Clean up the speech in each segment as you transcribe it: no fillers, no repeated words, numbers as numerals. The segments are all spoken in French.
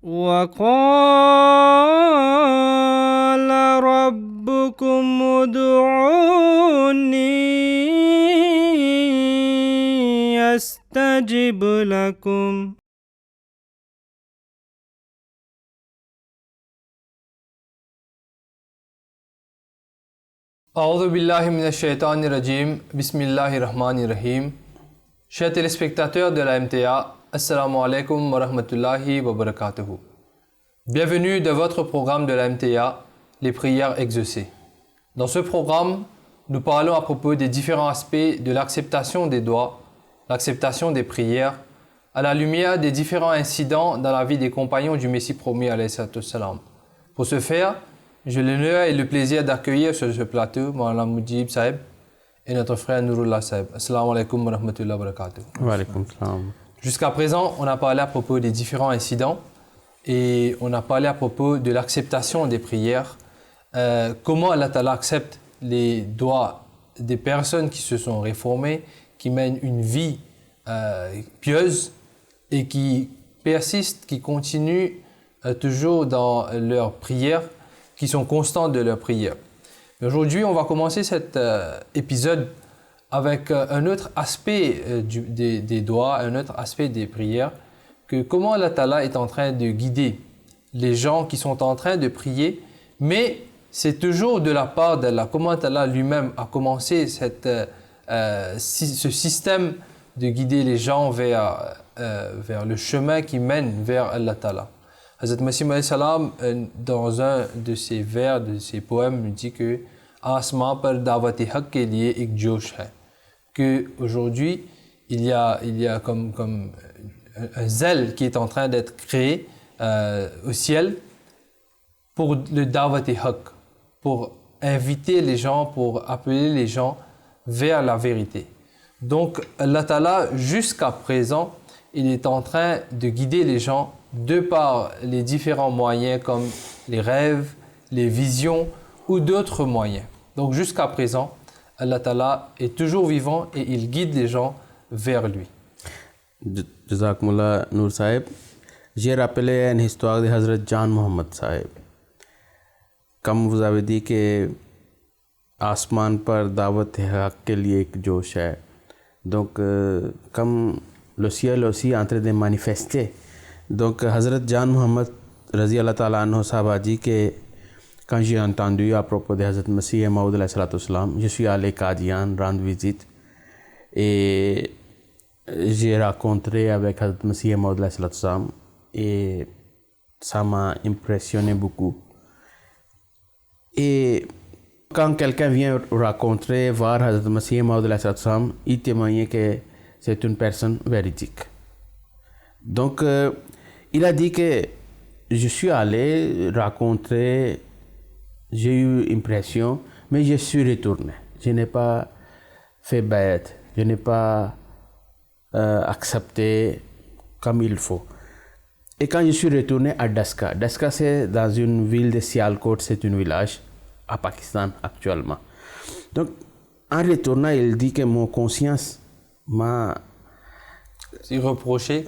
وقال ربكم ادعوني أستجب لكم A'udhu billahi minash shaitanir rajim. Bismillahir rahmanir rahim. Chers téléspectateurs de la MTA, Assalamu alaikum wa rahmatullahi wa barakatuhu. Bienvenue dans votre programme de la MTA, les prières exaucées. Dans ce programme, nous parlons à propos des différents aspects de l'acceptation des doigts, l'acceptation des prières, à la lumière des différents incidents dans la vie des compagnons du Messie promis alayhi salatu wassalam. Pour ce faire, j'ai l'honneur et le plaisir d'accueillir sur ce plateau Maulana Mujib Sahib et notre frère Nurullah Sahib. Assalamu alaikum wa rahmatullahi wa barakatuh. Wa alaikum salam. Jusqu'à présent, on a parlé à propos des différents incidents et on a parlé à propos de l'acceptation des prières. Comment Allah Ta'ala accepte les doigts des personnes qui se sont réformées, qui mènent une vie pieuse et qui persistent, qui continuent toujours dans leurs prières, qui sont constants de leur prière. Aujourd'hui, on va commencer cet épisode avec un autre aspect des doigts, un autre aspect des prières, que comment Allah Ta'ala est en train de guider les gens qui sont en train de prier, mais c'est toujours de la part d'Allah. Comment Allah lui-même a commencé ce système de guider les gens vers le chemin qui mène vers Allah Ta'ala. Hazrat Masih alayhi salam, dans un de ses vers, de ses poèmes, il dit que Asma par Dawati Haq ke liye ek josh hai. Que aujourd'hui il y a comme un zèle qui est en train d'être créé au ciel pour le Dawati Haq, pour inviter les gens, pour appeler les gens vers la vérité. Donc Allah Ta'ala, jusqu'à présent, il est en train de guider les gens de par les différents moyens comme les rêves, les visions ou d'autres moyens. Donc jusqu'à présent, Allah Ta'ala est toujours vivant et il guide les gens vers lui. Jazakumullah Noor Sahib. J'ai rappelé une histoire de Hazrat Jan Muhammad Sahib. Comme vous avez dit que आसमान पर दावत है हक के लिए एक जोश है. Donc comme le ciel aussi est en train de manifester. Donc, Hazrat Jan Muhammad Razi Allah Ta'ala anhu Sahaba dit que quand j'ai entendu à propos de Hazrat Masih Maud alayhi salatu wassalam, je suis allé Qadian rendre visite et j'ai rencontré avec Hazrat Masih Maud alayhi salatu wassalam et ça m'a impressionné beaucoup. Et quand quelqu'un vient rencontrer, voir Hazrat Masih Maud alayhi salatu wassalam, il témoigne que c'est une personne véridique. Donc, il a dit que je suis allé rencontrer, j'ai eu l'impression, mais je suis retourné. Je n'ai pas fait bête, je n'ai pas accepté comme il faut. Et quand je suis retourné à Daska, Daska c'est dans une ville de Sialkot, c'est un village à Pakistan actuellement. Donc, en retournant, il dit que mon conscience m'a reproché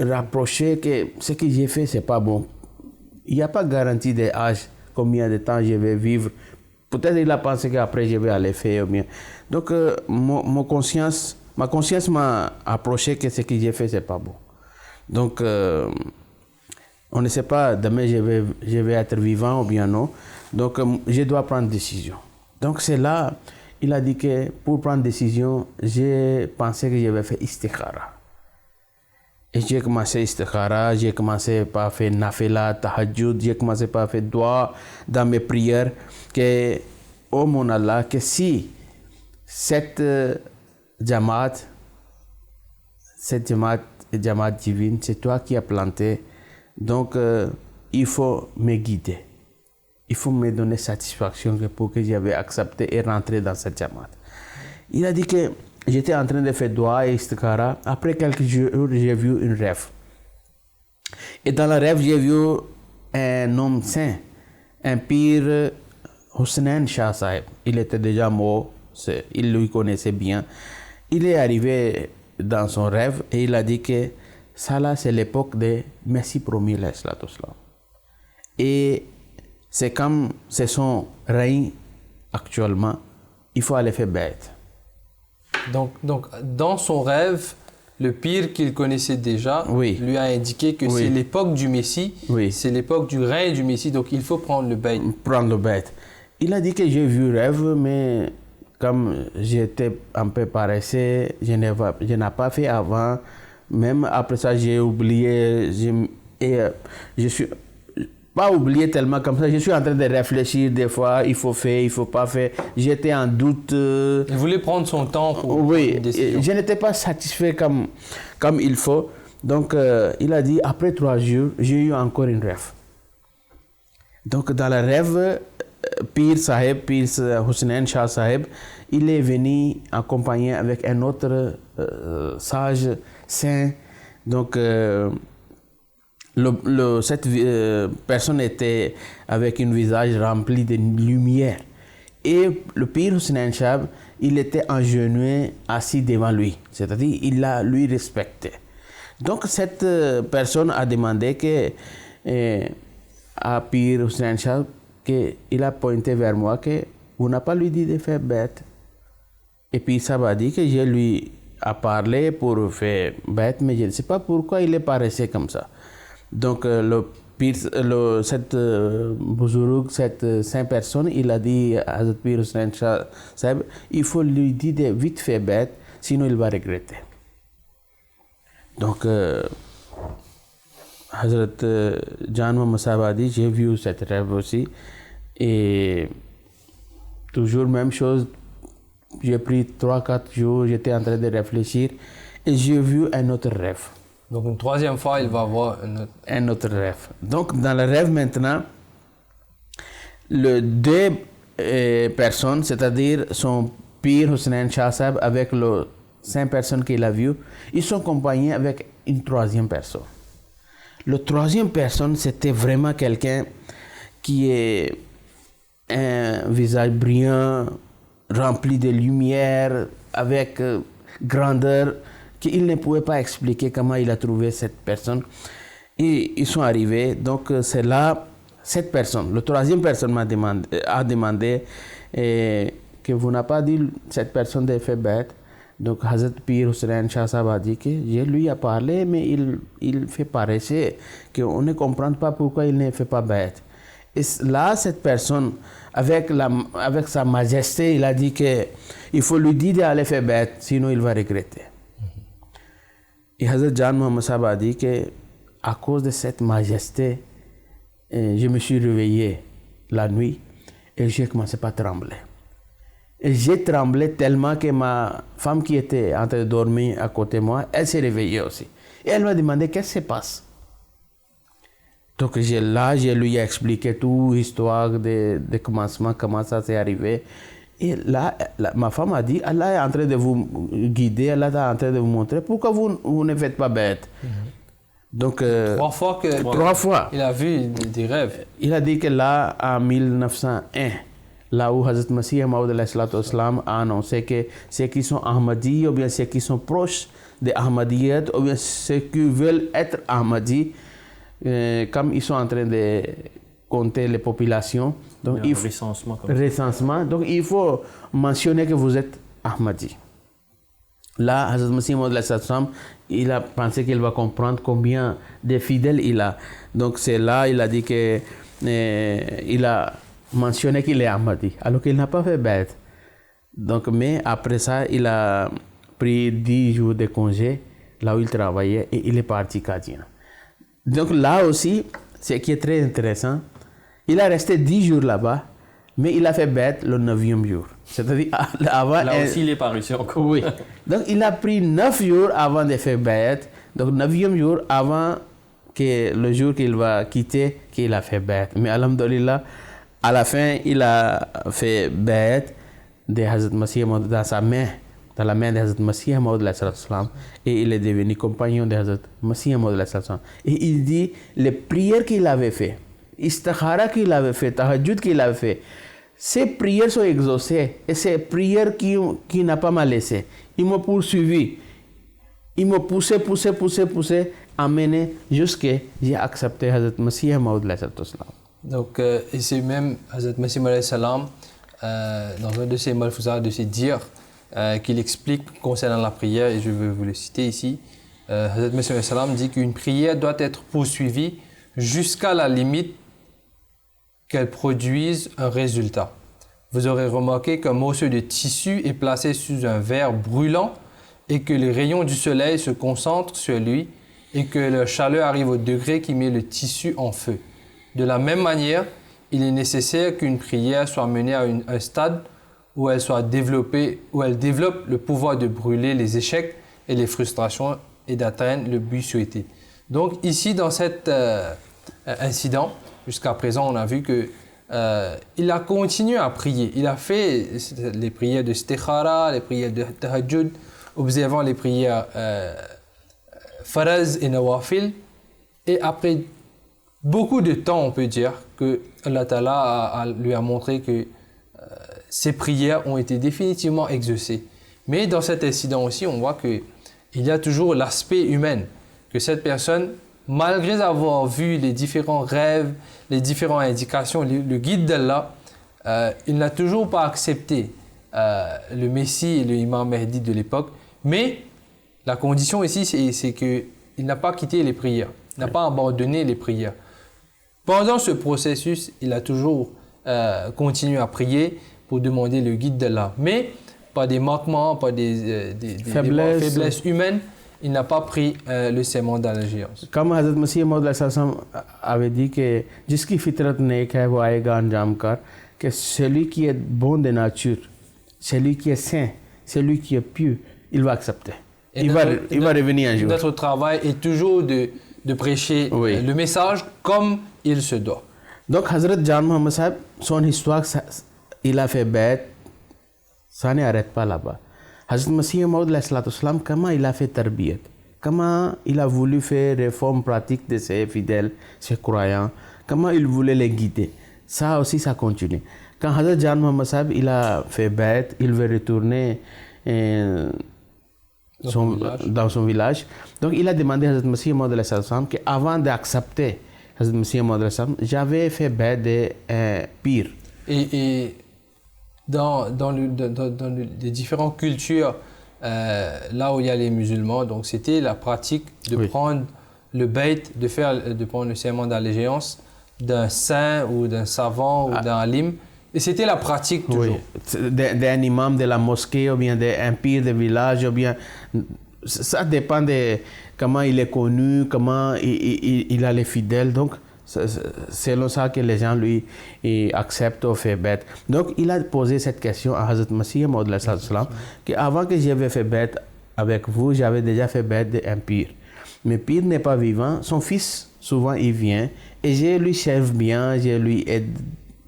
que ce que j'ai fait, c'est pas bon. Il n'y a pas de garantie d'âge, combien de temps je vais vivre. Peut-être il a pensé qu'après je vais aller faire mieux. Donc, ma conscience m'a approché que ce que j'ai fait, c'est pas bon. Donc, on ne sait pas demain je vais être vivant ou bien non. Donc, je dois prendre décision. Donc, c'est là, il a dit que pour prendre décision, j'ai pensé que je vais faire istikhara. Et j'ai commencé istikhara, j'ai commencé par faire nafila, tahajjud, j'ai commencé par faire dua dans mes prières que, oh mon Allah, que si cette jamaat divine, c'est toi qui as planté, donc il faut me guider. Il faut me donner satisfaction pour que j'avais accepté et rentré dans cette jamaat. Il a dit que j'étais en train de faire dua et istikhara. Après quelques jours, j'ai vu un rêve. Et dans le rêve, j'ai vu un homme saint, un pire Husnain Shah Sahib. Il était déjà mort, il lui connaissait bien. Il est arrivé dans son rêve et il a dit que ça là, c'est l'époque de Messie promis, et c'est comme c'est son règne actuellement, il faut aller faire bête. Donc, dans son rêve, le pire qu'il connaissait déjà lui a indiqué que c'est l'époque du Messie, c'est l'époque du règne du Messie, donc il faut prendre le bête. Prendre le bête. Il a dit que j'ai vu rêve, mais comme j'étais un peu paresseux, je n'ai pas fait avant. Même après ça, j'ai oublié. Je suis pas oublié tellement comme ça. Je suis en train de réfléchir des fois. Il faut faire, il faut pas faire. J'étais en doute. Il voulait prendre son temps pour prendre une décision. Je n'étais pas satisfait comme il faut. Donc, il a dit, après 3 jours, j'ai eu encore une rêve. Donc, dans le rêve, Pir Hussein Shah Sahib, il est venu accompagné avec un autre sage saint. Donc, cette personne était avec un visage rempli de lumière. Et le Pir Hussein Shah, il était agenouillé assis devant lui. C'est-à-dire, il lui respectait. Donc, cette personne a demandé à Pir Hussein Shah qu'il a pointé vers moi que vous n'avez pas lui dit de faire bête. Et puis ça m'a dit que je lui a parlé pour faire bête, mais je ne sais pas pourquoi il est pas resté comme ça. Donc cette sainte personne, il a dit à Hazrat Pir Hussein Shah Sahib, il faut lui dire de vite faire bête, sinon il va regretter. Donc Hazrat Jan Mohammed Sahib a dit, j'ai vu cette rêve aussi. Et toujours même chose, j'ai pris 3-4 jours, j'étais en train de réfléchir et j'ai vu un autre rêve. Donc une troisième fois, il va voir un autre rêve. Donc dans le rêve maintenant, les 2 personnes, c'est-à-dire son Pir Hussein Shah Sahib avec les 5 personnes qu'il a vues, ils sont accompagnés avec une 3e personne. Le 3e personne, c'était vraiment quelqu'un qui est un visage brillant, rempli de lumière, avec grandeur, qu'il ne pouvait pas expliquer comment il a trouvé cette personne. Et ils sont arrivés, donc c'est là, cette personne, le 3e personne a demandé que vous n'avez pas dit cette personne de faire bête. Donc Hazrat Pir Hussein Shah Sahib a dit que je lui ai parlé, mais il fait paresseux, qu'on ne comprend pas pourquoi il ne fait pas bête. Et là, cette personne, avec sa majesté, il a dit qu'il faut lui dire d'aller faire bête, sinon il va regretter. Et Hazrat Jan Mohammed Sahib a dit qu'à cause de cette majesté, je me suis réveillé la nuit et j'ai commencé à trembler. Et j'ai tremblé tellement que ma femme qui était en train de dormir à côté de moi, elle s'est réveillée aussi. Et elle m'a demandé qu'est-ce qui se passe. Donc je lui ai expliqué toute l'histoire de commencement, comment ça s'est arrivé. Et là, ma femme a dit, Allah est en train de vous guider, Allah est en train de vous montrer pourquoi vous ne faites pas bête. Donc, 3 fois que 3 fois. Il a vu des rêves. Il a dit que là, en 1901, là où Hazrat Masih Maud a annoncé que ceux qui sont Ahmadis, ou bien ceux qui sont proches de Ahmadiyyat, ou bien ceux qui veulent être Ahmadis, comme ils sont en train de compter les populations, donc il faut recensement, donc il faut mentionner que vous êtes Ahmadi. Là, Hazrat Masih Maud il a pensé qu'il va comprendre combien de fidèles il a. Donc c'est là, il a dit que il a mentionné qu'il est Ahmadi, alors qu'il n'a pas fait bête. Donc, mais après ça, il a pris 10 jours de congé, là où il travaillait, et il est parti Qadian. Donc là aussi, ce qui est très intéressant, il a resté 10 jours là-bas, mais il a fait bête le 9e jour. C'est-à-dire, avant... Là aussi, il est paru ici encore. Oui. Donc, il a pris 9 jours avant de faire bête. Donc, 9e jour avant que le jour qu'il va quitter, qu'il a fait bête. Mais alhamdulillah, à la fin, il a fait bête de Hazrat Masih Maud dans sa main, dans la main de Hazrat Masih Maud et il est devenu compagnon de Hazrat Masih Maud. Et il dit, les prières qu'il avait fait, istikhara qu'il avait fait, tahajjud qu'il avait fait, ces prières sont exaucées et ces prières qui n'a pas mal laissé. Il m'a poursuivi, il m'a poussé, amené jusqu'à j'ai accepté Hazrat Masih Maud. Donc, et c'est même Hazrat Masih alayhi salam, dans un de ses malfouzats, de ses dires, qu'il explique concernant la prière, et je vais vous le citer ici. Hazrat Masih alayhi salam dit qu'une prière doit être poursuivie jusqu'à la limite qu'elle produise un résultat. Vous aurez remarqué qu'un morceau de tissu est placé sous un verre brûlant et que les rayons du soleil se concentrent sur lui et que la chaleur arrive au degré qui met le tissu en feu. De la même manière, il est nécessaire qu'une prière soit menée à un stade où elle développe le pouvoir de brûler les échecs et les frustrations et d'atteindre le but souhaité. Donc ici, dans cet incident, jusqu'à présent, on a vu que il a continué à prier. Il a fait les prières de Istikhara, les prières de Tahajjud, observant les prières Faraz et Nawafil. Et après beaucoup de temps, on peut dire que Allah Ta'ala lui a montré que ses prières ont été définitivement exaucées. Mais dans cet incident aussi, on voit qu'il y a toujours l'aspect humain, que cette personne, malgré avoir vu les différents rêves, les différentes indications, le guide d'Allah, il n'a toujours pas accepté le Messie et le Imam Mahdi de l'époque. Mais la condition ici, c'est qu'il n'a pas quitté les prières, il n'a pas abandonné les prières. Pendant ce processus, il a toujours continué à prier pour demander le guide d'Allah. Mais pas des manquements, pas des faiblesses humaines, il n'a pas pris le serment d'allégeance. Comme Hazrat Masih Maud avait dit que जिसकी फितरत नेक है वो आएगा अंजाम कर, que celui qui est bon de nature, celui qui est saint, celui qui est pieux, il va accepter. Il va revenir un jour. Notre travail est toujours de prêcher le message comme il se doit. Donc Hazrat Jan Muhammad Sahib, son histoire, il a fait bête, ça n'arrête pas là-bas. Hazrat Masih Maud, comment il a fait tarbiyat, comment il a voulu faire réforme pratique de ses fidèles, ses croyants, comment il voulait les guider. Ça aussi, ça continue. Quand Hazrat Jan Muhammad Sahib, il a fait bête, il veut retourner dans son village. Donc il a demandé à Hazrat Masih Maud qu'avant d'accepter Hazrat Masih Maud, j'avais fait bête de pire. Et dans les différentes cultures, là où il y a les musulmans, donc c'était la pratique de prendre le bayt, de prendre le serment d'allégeance d'un saint ou d'un savant ou d'un alim. Et c'était la pratique toujours. D'un imam de la mosquée ou bien d'un pire de village, ou bien ça dépend de comment il est connu, comment il a les fidèles. Donc c'est selon ça que les gens lui acceptent ou fait bête. Donc il a posé cette question à Hazrat Masih Maud qu'avant que j'avais fait bête avec vous, j'avais déjà fait bête d'un pire. Mais pire n'est pas vivant, son fils souvent il vient et je lui serve bien, je lui aide.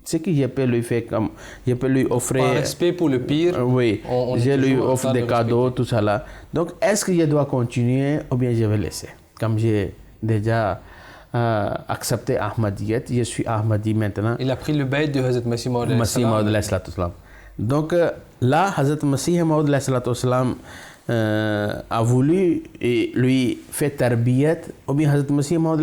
Ce que je peux lui faire, comme je peux lui offrir. Par respect pour le pire. Oui, je lui offre des cadeaux, tout ça là. Donc, est-ce que je dois continuer ou bien je vais laisser? Comme j'ai déjà accepté Ahmadiyyat, je suis Ahmadi maintenant. Il a pris le bayt de Hazrat Masih Maud. Donc là, Hazrat Masih Maud a voulu lui faire tarbiyat, ou bien Hazrat Masih Maud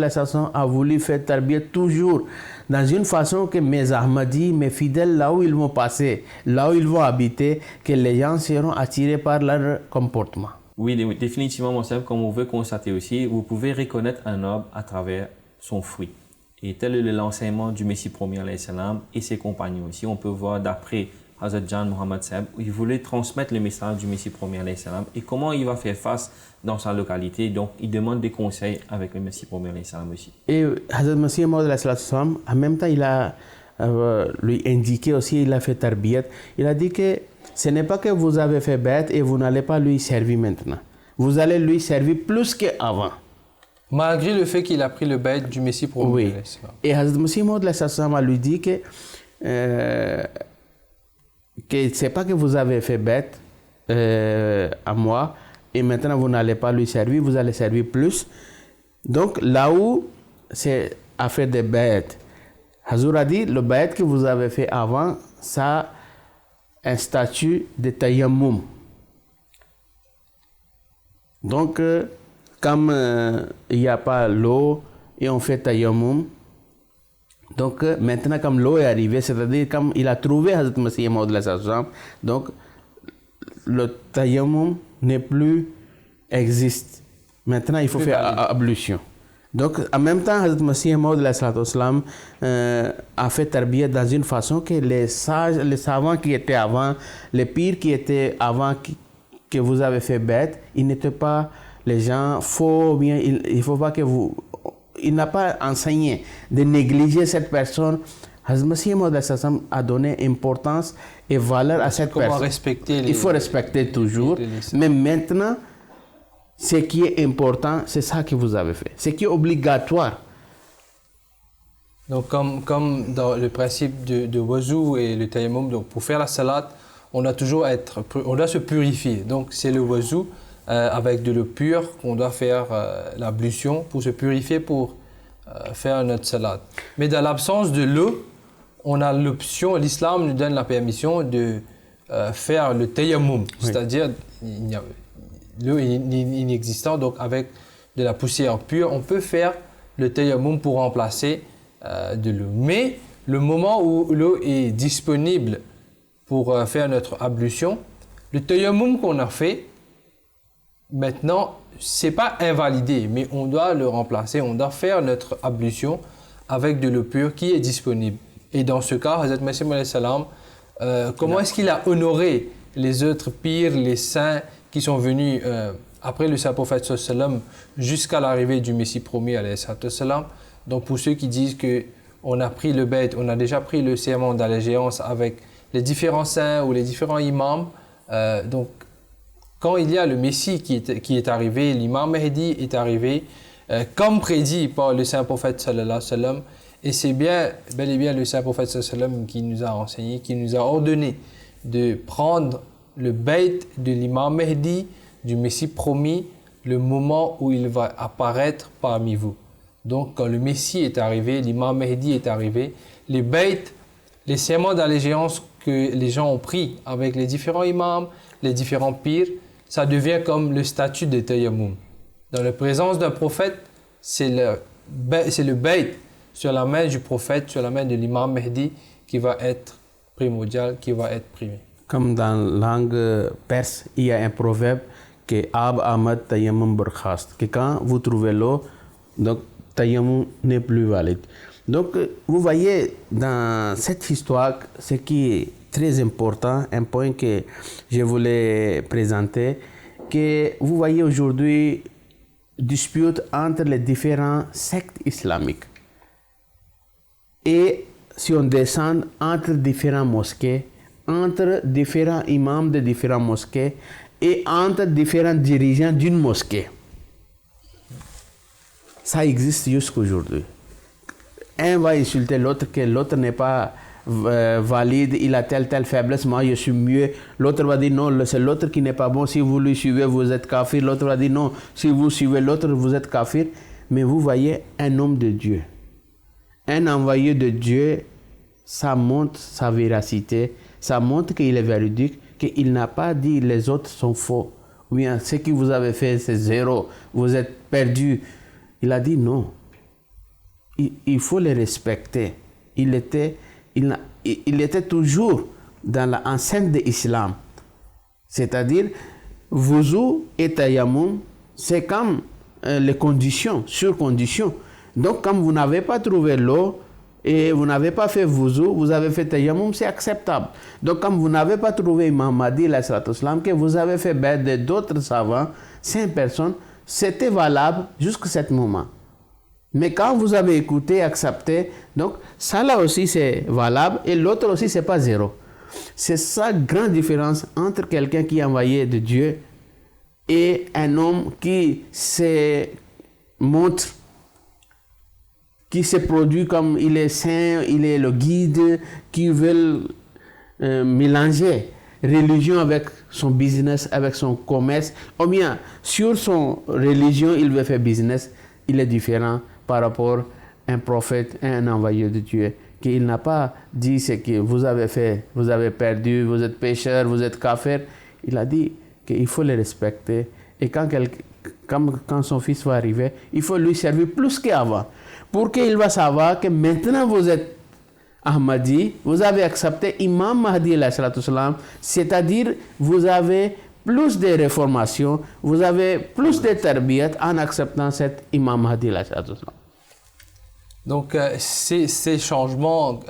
a voulu faire tarbiyat toujours dans une façon que mes Ahmadis, mes fidèles, là où ils vont passer, là où ils vont habiter, que les gens seront attirés par leur comportement. Oui, définitivement, mon frère, comme on veut constater aussi, vous pouvez reconnaître un arbre à travers son fruit. Et tel est l'enseignement du Messie premier alayhi salam et ses compagnons aussi. On peut voir d'après Hazrat Jan Muhammad Sahib, il voulait transmettre le message du Messie premier alayhi salam et comment il va faire face dans sa localité. Donc, il demande des conseils avec le Messie premier alayhi salam aussi. Et Hazrat Masih Maud en même temps, il a lui indiqué aussi, il a fait tarbiyat. Il a dit que ce n'est pas que vous avez fait bête et vous n'allez pas lui servir maintenant. Vous allez lui servir plus qu'avant. Malgré le fait qu'il a pris le bayt du Messie premier alayhi salam. Et Hazrat Masih Maud a lui dit que c'est pas que vous avez fait bête à moi et maintenant vous n'allez pas lui servir, vous allez servir plus. Donc là où c'est affaire de bêtes, Hazur a dit le bête que vous avez fait avant, ça un statut de tayammum. Donc comme il n'y a pas l'eau et on fait tayammum, Donc maintenant, comme l'eau est arrivée, c'est-à-dire comme il a trouvé Hazrat Masih Maud, donc le tayammum n'est plus existe. Maintenant, il faut faire ablution. Donc, en même temps, Hazrat Masih Maud a fait tarbiyat dans une façon que les sages, les savants qui étaient avant, les pires qui étaient avant, que vous avez fait bête, ils n'étaient pas les gens faux, bien, il ne faut pas que vous... Il n'a pas enseigné de négliger cette personne. Hazrat Masih Maud a donné importance et valeur à cette personne. Respecter il faut respecter toujours, mais maintenant, ce qui est important, c'est ça que vous avez fait. Ce qui est obligatoire. Donc, comme dans le principe de wuzu et le tayammum, donc pour faire la salat, on doit se purifier. Donc, c'est le wuzu avec de l'eau pure qu'on doit faire l'ablution pour se purifier pour faire notre salat. Mais dans l'absence de l'eau, on a l'option, l'islam nous donne la permission de faire le tayammum, oui. C'est-à-dire l'eau est inexistante, donc avec de la poussière pure, on peut faire le tayammum pour remplacer de l'eau. Mais le moment où l'eau est disponible pour faire notre ablution, le tayammum qu'on a fait, maintenant, c'est pas invalidé, mais on doit le remplacer, on doit faire notre ablution avec de l'eau pure qui est disponible. Et dans ce cas, Hazrat Masih Maud salam, comment est-ce qu'il a honoré les autres pires, les saints qui sont venus après le saint prophète sallam jusqu'à l'arrivée du Messie promis alayhi sallam. Donc pour ceux qui disent que on a pris le bait, on a déjà pris le serment d'allégeance avec les différents saints ou les différents imams, donc quand il y a le Messie qui est arrivé, l'imam Mahdi est arrivé, comme prédit par le saint prophète sallallahu alayhi wa sallam, et c'est bel et bien le saint prophète sallallahu alayhi wa sallam qui nous a enseigné, qui nous a ordonné de prendre le bait de l'imam Mahdi, du Messie promis, le moment où il va apparaître parmi vous. Donc quand le Messie est arrivé, l'imam Mahdi est arrivé, les baits, les serments d'allégeance que les gens ont pris avec les différents imams, les différents pires, ça devient comme le statut de tayammum. Dans la présence d'un prophète, c'est le bait sur la main du prophète, sur la main de l'imam Mahdi qui va être primordial, qui va être primé. Comme dans la langue perse, il y a un proverbe que Ab Ahmad Tayammum Burkhast, que quand vous trouvez l'eau, donc Tayammum n'est plus valide. Donc vous voyez dans cette histoire, ce qui est très important, un point que je voulais présenter, que vous voyez aujourd'hui dispute entre les différents sectes islamiques. Et si on descend entre différentes mosquées, entre différents imams de différentes mosquées et entre différents dirigeants d'une mosquée. Ça existe jusqu'aujourd'hui. Un va insulter l'autre, que l'autre n'est pas valide, il a telle faiblesse, moi je suis mieux. L'autre va dire non, c'est l'autre qui n'est pas bon, si vous lui suivez, vous êtes kafir. L'autre va dire non, si vous suivez l'autre, vous êtes kafir. Mais vous voyez un homme de Dieu, un envoyé de Dieu, ça montre sa véracité, ça montre qu'il est véridique, qu'il n'a pas dit les autres sont faux, ou bien ce que vous avez fait c'est zéro, vous êtes perdu. Il a dit non. Il faut les respecter. Il était toujours dans l'enceinte de l'islam. C'est-à-dire, wuzu et tayammum, c'est comme les conditions, sur condition. Donc, comme vous n'avez pas trouvé l'eau et vous n'avez pas fait wuzu, vous avez fait tayammum, c'est acceptable. Donc, comme vous n'avez pas trouvé Imam Mahdi, que vous avez fait bête d'autres savants, 5 personnes, c'était valable jusqu'à ce moment. Mais quand vous avez écouté, accepté, donc ça là aussi c'est valable et l'autre aussi c'est pas zéro. C'est ça la grande différence entre quelqu'un qui est envoyé de Dieu et un homme qui se montre, qui se produit comme il est saint, il est le guide, qui veut mélanger religion avec son business, avec son commerce, ou bien sur son religion il veut faire business, il est différent par rapport à un prophète, un envoyé de Dieu, qu'il n'a pas dit ce que vous avez fait, vous avez perdu, vous êtes pécheur, vous êtes kafir. Il a dit qu'il faut les respecter et quand son fils va arriver, il faut lui servir plus qu'avant. pour qu'il va savoir que maintenant vous êtes Ahmadi, vous avez accepté Imam Mahdi, c'est-à-dire vous avez plus de réformations, vous avez plus de tarbiyat en acceptant cet Imam Mahdi. Donc, ces changements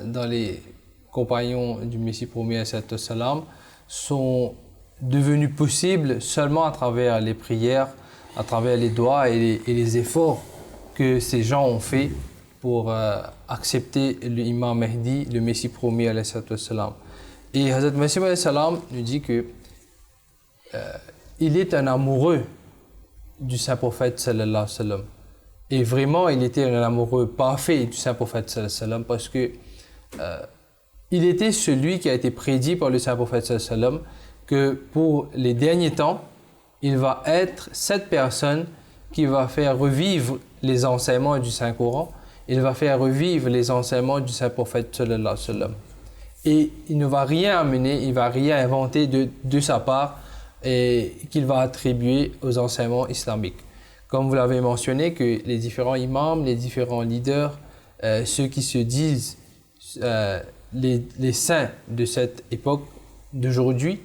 dans les compagnons du Messie premier salam sont devenus possibles seulement à travers les prières, à travers les doigts et les efforts que ces gens ont fait pour accepter l'imam Mahdi, le Messie promis alayhi salam. Et Hazrat Masih alayhi salam nous dit que il est un amoureux du saint prophète sallallahu alayhi wa sallam. Et vraiment, il était un amoureux parfait du saint prophète sallallahu alayhi wa sallam parce que il était celui qui a été prédit par le saint prophète sallallahu alayhi wa sallam que pour les derniers temps, il va être cette personne qui va faire revivre les enseignements du Saint-Coran, il va faire revivre les enseignements du Saint-Prophète sallallahu alayhi wa sallam. Et il ne va rien amener, il ne va rien inventer de sa part et qu'il va attribuer aux enseignements islamiques. Comme vous l'avez mentionné, que les différents imams, les différents leaders, ceux qui se disent les saints de cette époque d'aujourd'hui,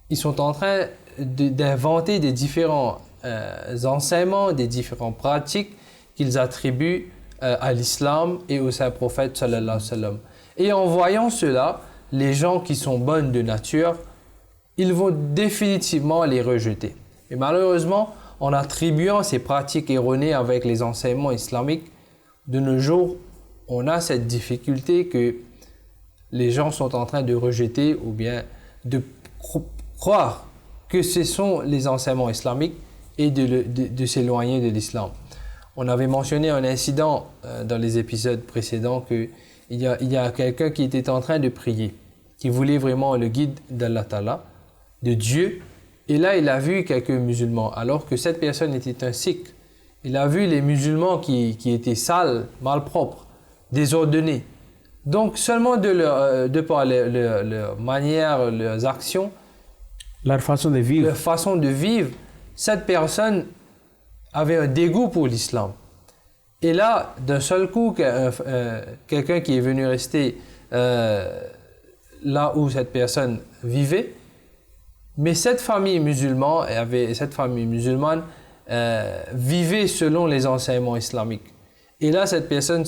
ils sont en train d'inventer des différents enseignements, des différentes pratiques qu'ils attribuent à l'islam et au saint prophète sallallahu alayhi wa sallam. Et en voyant cela, les gens qui sont bonnes de nature, ils vont définitivement les rejeter. Et malheureusement, en attribuant ces pratiques erronées avec les enseignements islamiques, de nos jours, on a cette difficulté que les gens sont en train de rejeter ou bien de croire que ce sont les enseignements islamiques et de s'éloigner de l'islam. On avait mentionné un incident dans les épisodes précédents qu'il y a quelqu'un qui était en train de prier, qui voulait vraiment le guide d'Allah Ta'ala, de Dieu, et là il a vu quelques musulmans, alors que cette personne était un sikh. Il a vu les musulmans qui étaient sales, malpropres, désordonnés. Donc seulement de par leur manière, leurs actions, leur façon de vivre. Leur façon de vivre, cette personne avait un dégoût pour l'islam. Et là, d'un seul coup, quelqu'un qui est venu rester là où cette personne vivait, mais cette famille musulmane vivait selon les enseignements islamiques. Et là, cette personne,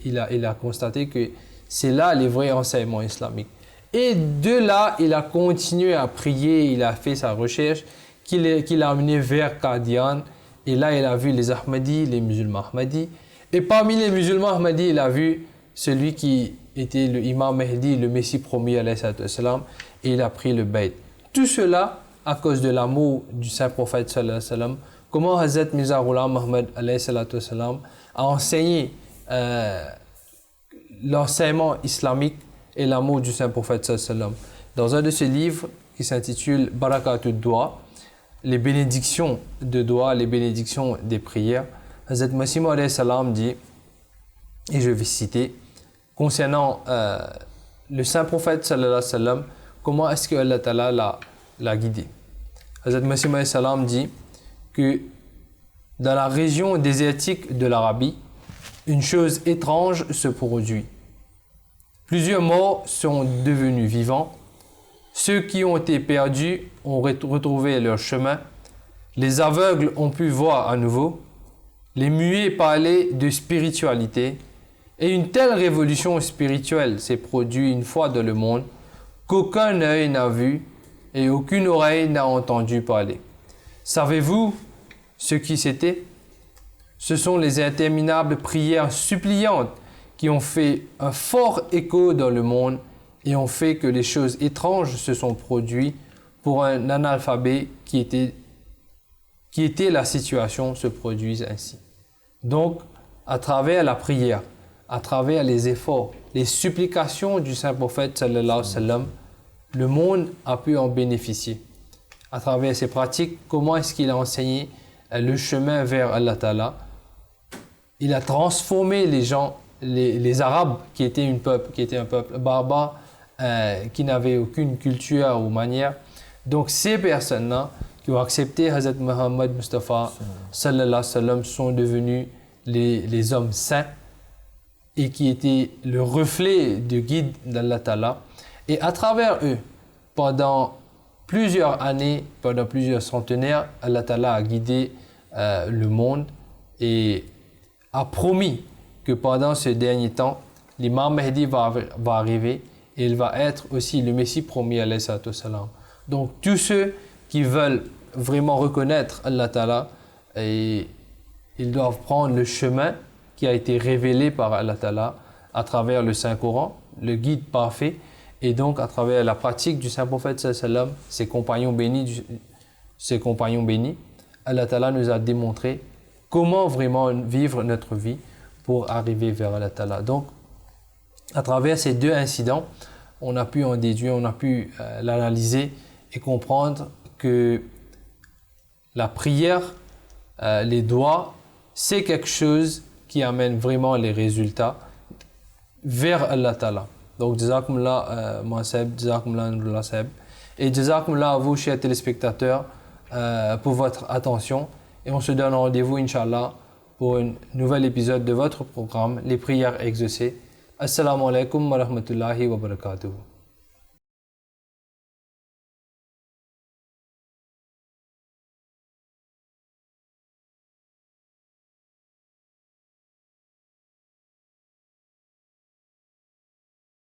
il a constaté que c'est là les vrais enseignements islamiques. Et de là, il a continué à prier, il a fait sa recherche, qu'il a amené vers Qadian. Et là, il a vu les Ahmadis, les musulmans Ahmadis. Et parmi les musulmans Ahmadis, il a vu celui qui était le Imam Mahdi, le Messie promis, alayhi salam, et il a pris le bayt. Tout cela à cause de l'amour du saint prophète sallallahu alayhi wa sallam. Comment Hazrat Mirza Ghulam Ahmad alayhi salam a enseigné l'enseignement islamique et l'amour du saint prophète sallallahu alayhi wa sallam. Dans un de ses livres qui s'intitule Barakatud Dua, les bénédictions de doigts, les bénédictions des prières, Hazrat Masih alayhi salam dit, et je vais citer, concernant le saint prophète sallallahu alayhi wa sallam, comment est-ce que Allah Ta'ala l'a guidé. Hazrat Masih alayhi salam dit que dans la région désertique de l'Arabie, une chose étrange se produit. Plusieurs morts sont devenus vivants. Ceux qui ont été perdus ont retrouvé leur chemin. Les aveugles ont pu voir à nouveau. Les muets parlaient de spiritualité. Et une telle révolution spirituelle s'est produite une fois dans le monde qu'aucun œil n'a vu et aucune oreille n'a entendu parler. Savez-vous ce qui c'était? Ce sont les interminables prières suppliantes qui ont fait un fort écho dans le monde et ont fait que les choses étranges se sont produites pour un analphabet qui était la situation se produise ainsi. Donc, à travers la prière, à travers les efforts, les supplications du saint prophète sallallahu alayhi wa sallam, le monde a pu en bénéficier. À travers ses pratiques, comment est-ce qu'il a enseigné le chemin vers Allah Ta'ala? Il a transformé les gens, les Arabes qui étaient un peuple barbare, qui n'avaient aucune culture ou manière. Donc ces personnes-là qui ont accepté Hazrat Muhammad Mustafa sallallahu alayhi wa sallam sont devenus les hommes saints et qui étaient le reflet du guide d'Allah Ta'ala. Et à travers eux, pendant plusieurs années, pendant plusieurs centenaires, Allah Ta'ala a guidé le monde et a promis que pendant ce dernier temps, l'imam Mahdi va arriver et il va être aussi le Messie promis alayhi salatu wassalam. Donc tous ceux qui veulent vraiment reconnaître Allah Ta'ala, et ils doivent prendre le chemin qui a été révélé par Allah Ta'ala à travers le Saint-Coran, le guide parfait, et donc à travers la pratique du Saint-Prophète sallam, ses compagnons bénis, Allah Ta'ala nous a démontré comment vraiment vivre notre vie pour arriver vers Allah Ta'ala. Donc, à travers ces deux incidents, on a pu en déduire, on a pu l'analyser et comprendre que la prière, les doigts, c'est quelque chose qui amène vraiment les résultats vers Allah Ta'ala. Donc, jazakumullah Mohasseb, jazakumullah Nurullah Seb, et jazakumullah à vous, chers téléspectateurs, pour votre attention. Et on se donne rendez-vous, Inch'Allah, pour un nouvel épisode de votre programme, Les prières exaucées. Assalamu alaikum wa rahmatullahi wa barakatuh.